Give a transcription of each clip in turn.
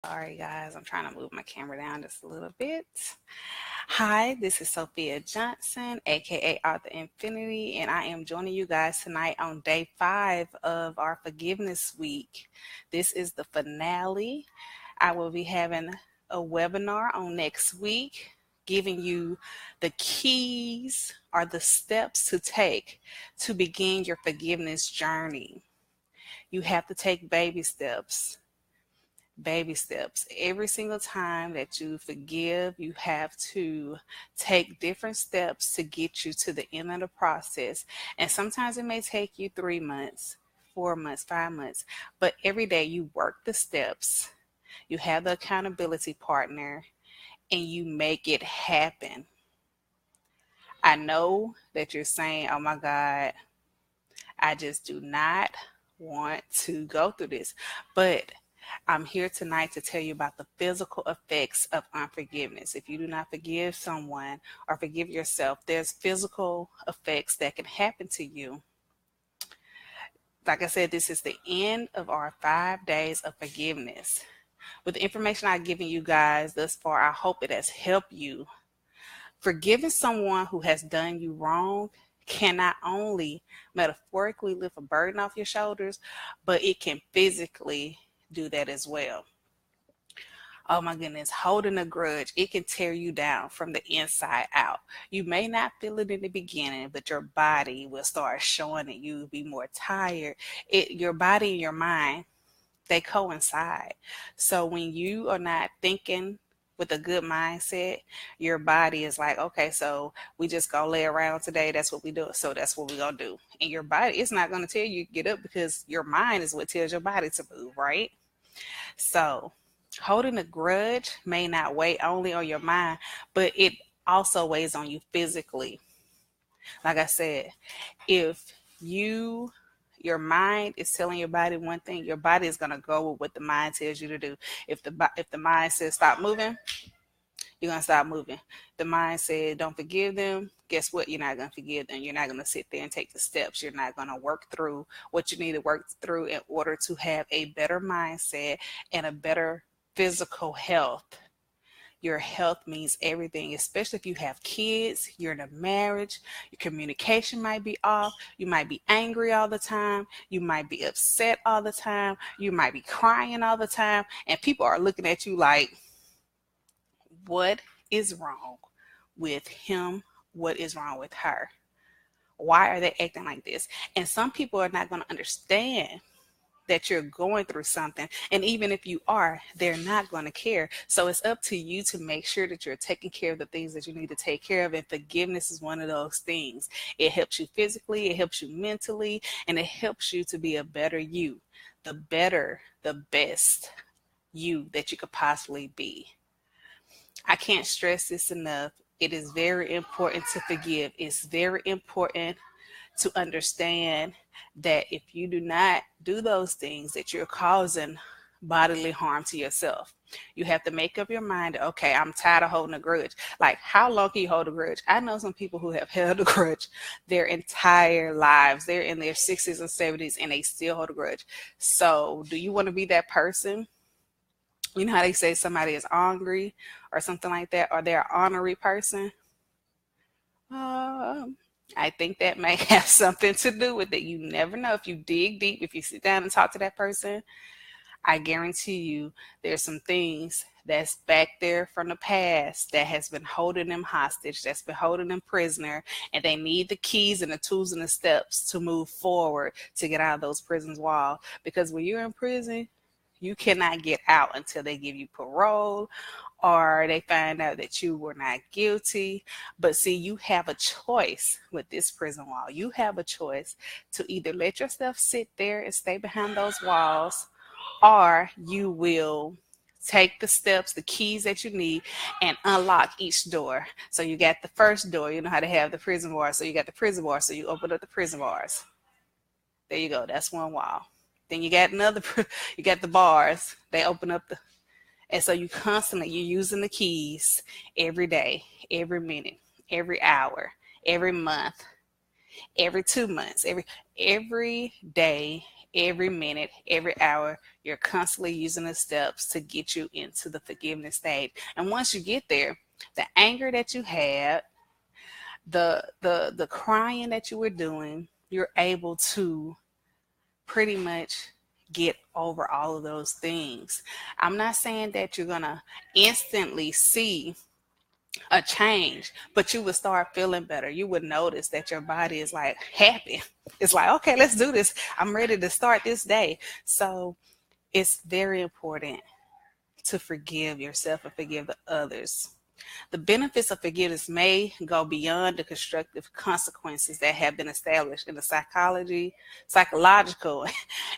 Sorry, guys, I'm trying to move my camera down just a little bit. Hi, this is Sophia Johnson, aka Author Infinity, and I am joining you guys tonight on day 5 of our Forgiveness Week. This is the finale. I will be having a webinar on next week giving you the keys or the steps to take to begin your forgiveness journey. You have to take baby steps. Baby steps. Every single time that you forgive, you have to take different steps to get you to the end of the process. And sometimes it may take you 3 months, 4 months, 5 months, but every day you work the steps, you have the accountability partner, and you make it happen. I know that you're saying, oh my God, I just do not want to go through this. But I'm here tonight to tell you about the physical effects of unforgiveness. If you do not forgive someone or forgive yourself, there's physical effects that can happen to you. Like I said, this is the end of our 5 days of forgiveness. With the information I've given you guys thus far, I hope it has helped you. Forgiving someone who has done you wrong can not only metaphorically lift a burden off your shoulders, but it can physically do that as well. Oh my goodness, holding a grudge, it can tear you down from the inside out. You may not feel it in the beginning, but your body will start showing it. You'll be more tired. Your body and your mind, they coincide. So when you are not thinking with a good mindset, your body is like, okay, so we just gonna lay around today. That's what we do. So that's what we gonna do. And your body, it's not gonna tell you to get up because your mind is what tells your body to move, right? So holding a grudge may not weigh only on your mind, but it also weighs on you physically. Like I said, if you your mind is telling your body one thing, your body is gonna go with what the mind tells you to do. If the mind says stop moving, you're gonna stop moving. The mind said don't forgive them. Guess what? You're not gonna forgive them. You're not gonna sit there and take the steps. You're not gonna work through what you need to work through in order to have a better mindset and a better physical health. Your health means everything, especially if you have kids, you're in a marriage, your communication might be off, you might be angry all the time, you might be upset all the time, you might be crying all the time, and people are looking at you like, what is wrong with him? What is wrong with her? Why are they acting like this? And some people are not going to understand that you're going through something. And even if you are, they're not going to care. So it's up to you to make sure that you're taking care of the things that you need to take care of. And forgiveness is one of those things. It helps you physically, it helps you mentally, and it helps you to be a better you, the better, the best you that you could possibly be. I can't stress this enough. It is very important to forgive. It's very important to understand that if you do not do those things, that you're causing bodily harm to yourself. You have to make up your mind, okay, I'm tired of holding a grudge. Like, how long can you hold a grudge? I know some people who have held a grudge their entire lives. They're in their 60s and 70s and they still hold a grudge. So do you want to be that person? You know how they say somebody is angry or something like that, or they're an ornery person? Um, I think that may have something to do with it. You never know. If you dig deep, if you sit down and talk to that person, I guarantee you there's some things that's back there from the past that has been holding them hostage, that's been holding them prisoner, and they need the keys and the tools and the steps to move forward to get out of those prisons wall. Because when you're in prison, you cannot get out until they give you parole or they find out that you were not guilty. But see, you have a choice with this prison wall. You have a choice to either let yourself sit there and stay behind those walls, or you will take the steps, the keys that you need, and unlock each door. So you got the first door, you know how to have the prison bars. So you got the prison bars, so you open up the prison bars. There you go. That's one wall. Then you got another, you got the bars. They open up the, and so you're using the keys every day, every minute, every hour, every month, every 2 months, every day, every minute, every hour. You're constantly using the steps to get you into the forgiveness stage. And once you get there, the anger that you had, the crying that you were doing, you're able to pretty much get over all of those things. I'm not saying that you're gonna instantly see a change, but you would start feeling better. You would notice that your body is like happy. It's like, okay, let's do this. I'm ready to start this day. So it's very important to forgive yourself and forgive the others. The benefits of forgiveness may go beyond the constructive consequences that have been established in the psychological,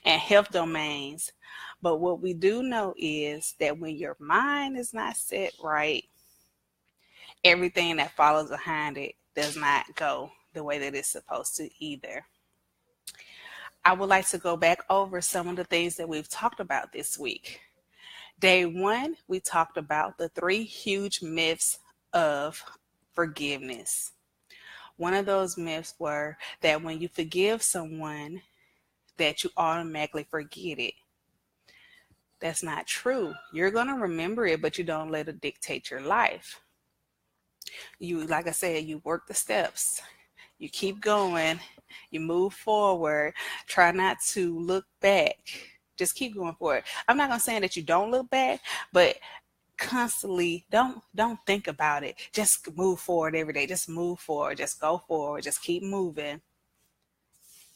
and health domains. But what we do know is that when your mind is not set right, everything that follows behind it does not go the way that it's supposed to either. I would like to go back over some of the things that we've talked about this week. Day one, we talked about the three huge myths of forgiveness. One of those myths were that when you forgive someone, that you automatically forget it. That's not true. You're going to remember it, but you don't let it dictate your life. You, like I said, you work the steps. You keep going. You move forward. Try not to look back. Just keep going forward. I'm not going to say that you don't look back, but constantly don't think about it. Just move forward every day. Just move forward. Just go forward. Just keep moving.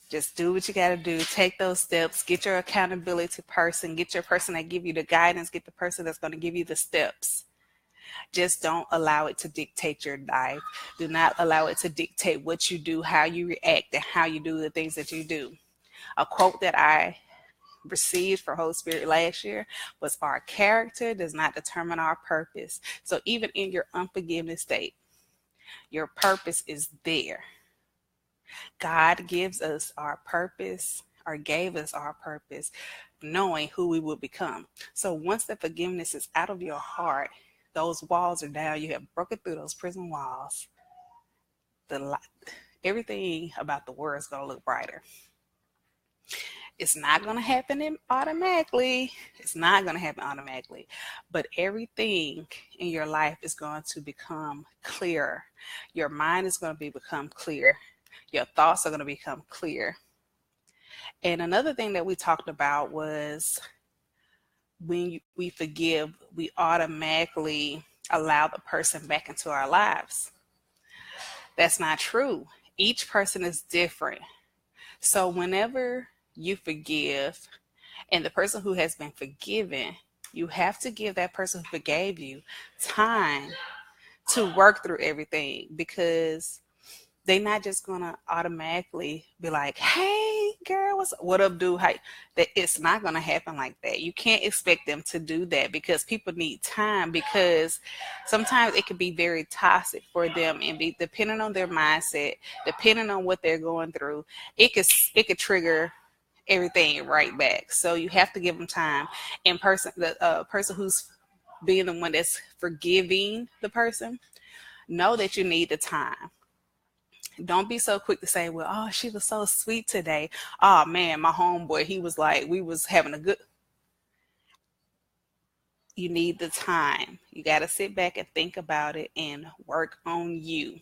Just do what you got to do. Take those steps. Get your accountability person. Get your person that give you the guidance. Get the person that's going to give you the steps. Just don't allow it to dictate your life. Do not allow it to dictate what you do, how you react, and how you do the things that you do. A quote that I received for Holy Spirit last year was, our character does not determine our purpose. So even in your unforgiveness state, your purpose is there. God gives us our purpose, or gave us our purpose, knowing who we will become. So once the forgiveness is out of your heart, those walls are down. You have broken through those prison walls. Everything about the world is going to look brighter. It's not going to happen automatically. It's not going to happen automatically. But everything in your life is going to become clearer. Your mind is going to become clear. Your thoughts are going to become clear. And another thing that we talked about was, when we forgive, we automatically allow the person back into our lives. That's not true. Each person is different. So whenever you forgive, and the person who has been forgiven, you have to give that person who forgave you time to work through everything, because they're not just gonna automatically be like, "Hey, girl, what up, dude?" That it's not gonna happen like that. You can't expect them to do that, because people need time. Because sometimes it can be very toxic for them, and be depending on their mindset, depending on what they're going through, it could trigger everything right back. So you have to give them time. And the person who's being the one that's forgiving the person, know that you need the time. Don't be so quick to say, well, oh, she was so sweet today. Oh man, my homeboy, he was like, we was having a good. You need the time. You got to sit back and think about it and work on you.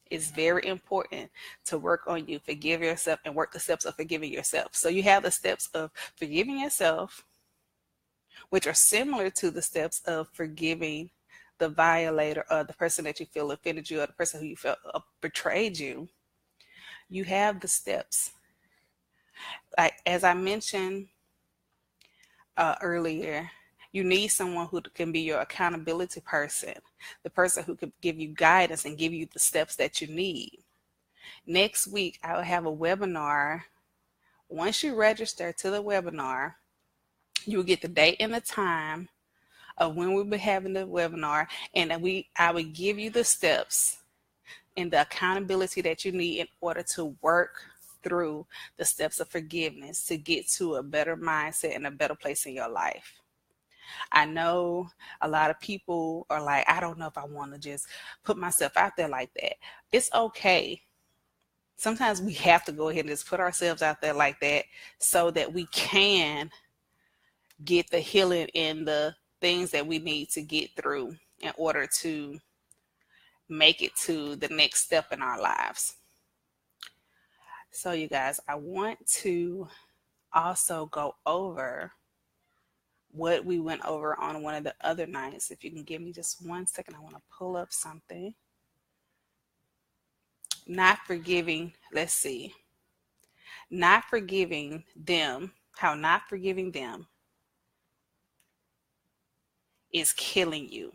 It's very important to work on you. Forgive yourself and work the steps of forgiving yourself. So you have the steps of forgiving yourself, which are similar to the steps of forgiving the violator, or the person that you feel offended you, or the person who you felt betrayed you. You have the steps. Like, as I mentioned earlier, you need someone who can be your accountability person, the person who could give you guidance and give you the steps that you need. Next week, I will have a webinar. Once you register to the webinar, you will get the date and the time of when we'll be having the webinar, and I will give you the steps and the accountability that you need in order to work through the steps of forgiveness to get to a better mindset and a better place in your life. I know a lot of people are like, I don't know if I want to just put myself out there like that. It's okay. Sometimes we have to go ahead and just put ourselves out there like that so that we can get the healing and the things that we need to get through in order to make it to the next step in our lives. So, you guys, I want to also go over what we went over on one of the other nights. If you can give me just 1 second, I want to pull up something. Not forgiving, let's see. Not forgiving them, how not forgiving them is killing you.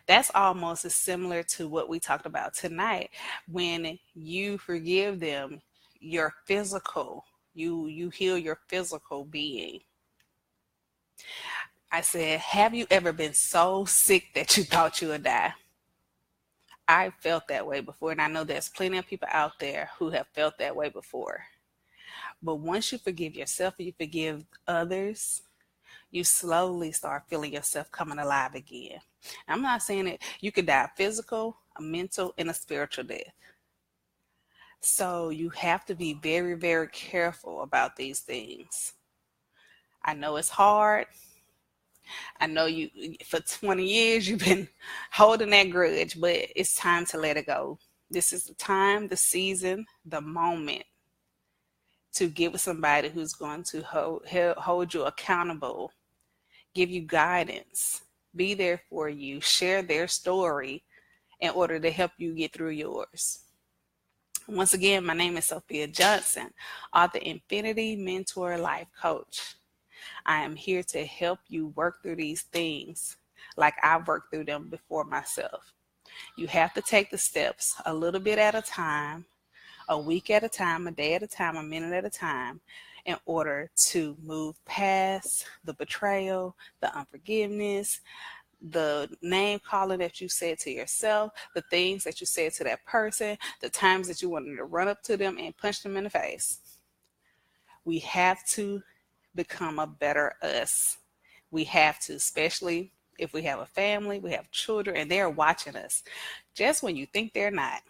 That's almost as similar to what we talked about tonight. When you forgive them, your physical, you heal your physical being. I said, have you ever been so sick that you thought you would die? I felt that way before, and I know there's plenty of people out there who have felt that way before. But once you forgive yourself and you forgive others, you slowly start feeling yourself coming alive again. I'm not saying that you could die a physical, a mental, and a spiritual death. So you have to be very, very careful about these things. I know it's hard. I know you for 20 years you've been holding that grudge, but it's time to let it go. This is the time, the season, the moment to get with somebody who's going to hold you accountable, give you guidance, be there for you, share their story in order to help you get through yours. Once again, my name is Sophia Johnson, author, Infinity Mentor, Life Coach. I am here to help you work through these things like I've worked through them before myself. You have to take the steps a little bit at a time, a week at a time, a day at a time, a minute at a time, in order to move past the betrayal, the unforgiveness, the name calling that you said to yourself, the things that you said to that person, the times that you wanted to run up to them and punch them in the face. We have to become a better us. We have to, especially if we have a family, we have children, and they're watching us. Just when you think they're not,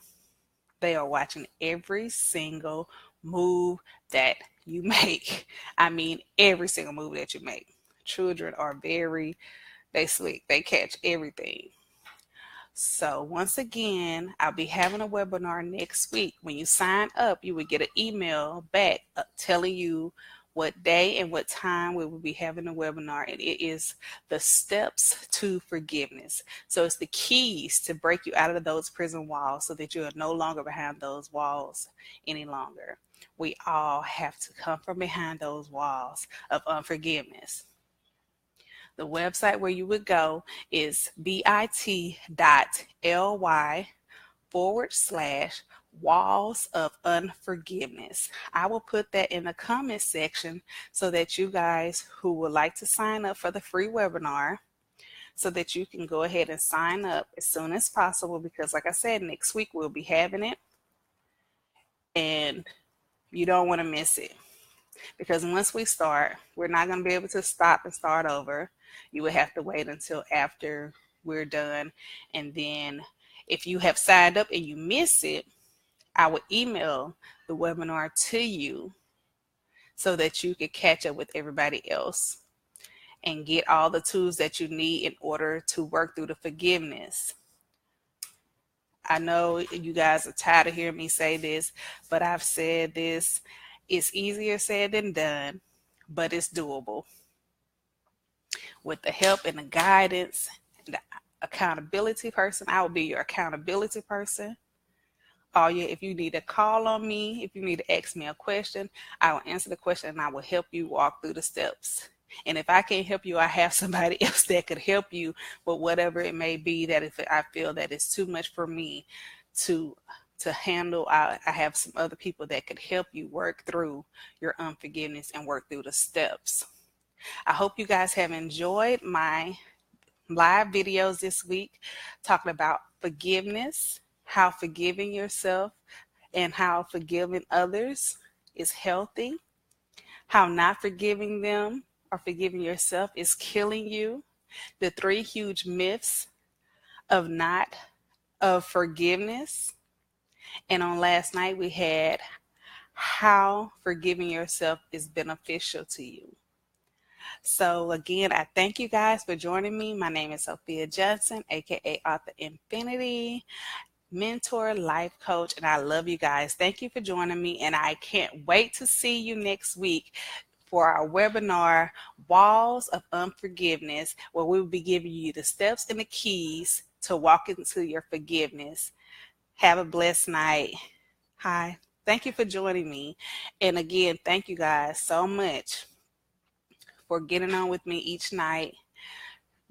they are watching every single move that you make. I mean, every single move that you make. Children are they slick. They catch everything. So once again, I'll be having a webinar next week. When you sign up, you will get an email back telling you what day and what time we will be having a webinar, and it is the steps to forgiveness. So it's the keys to break you out of those prison walls so that you are no longer behind those walls any longer. We all have to come from behind those walls of unforgiveness. The website where you would go is bit.ly/walls of unforgiveness. I will put that in the comment section so that you guys who would like to sign up for the free webinar, so that you can go ahead and sign up as soon as possible, because like I said, next week we'll be having it and you don't want to miss it. Because once we start, we're not going to be able to stop and start over. You would have to wait until after we're done. And then if you have signed up and you miss it, I will email the webinar to you so that you can catch up with everybody else and get all the tools that you need in order to work through the forgiveness. I know you guys are tired of hearing me say this, but I've said this. It's easier said than done, but it's doable. With the help and the guidance and the accountability person, I will be your accountability person. If you need to call on me, if you need to ask me a question, I will answer the question and I will help you walk through the steps. And if I can't help you, I have somebody else that could help you with whatever it may be, that if I feel that it's too much for me to handle, I have some other people that could help you work through your unforgiveness and work through the steps. I hope you guys have enjoyed my live videos this week talking about forgiveness, how forgiving yourself and how forgiving others is healthy, how not forgiving them or forgiving yourself is killing you, the 3 huge myths of forgiveness, And on last night, we had how forgiving yourself is beneficial to you. So again, I thank you guys for joining me. My name is Sophia Johnson, aka Author Infinity, mentor, life coach, and I love you guys. Thank you for joining me, and I can't wait to see you next week for our webinar, Walls of Unforgiveness, where we will be giving you the steps and the keys to walk into your forgiveness. Have a blessed night. Hi. Thank you for joining me. And again, thank you guys so much for getting on with me each night,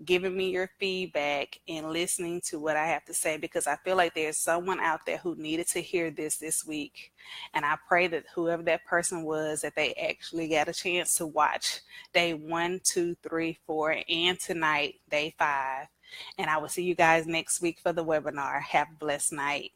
giving me your feedback and listening to what I have to say, because I feel like there's someone out there who needed to hear this week. And I pray that whoever that person was, that they actually got a chance to watch day 1, 2, 3, 4, and tonight, day 5. And I will see you guys next week for the webinar. Have a blessed night.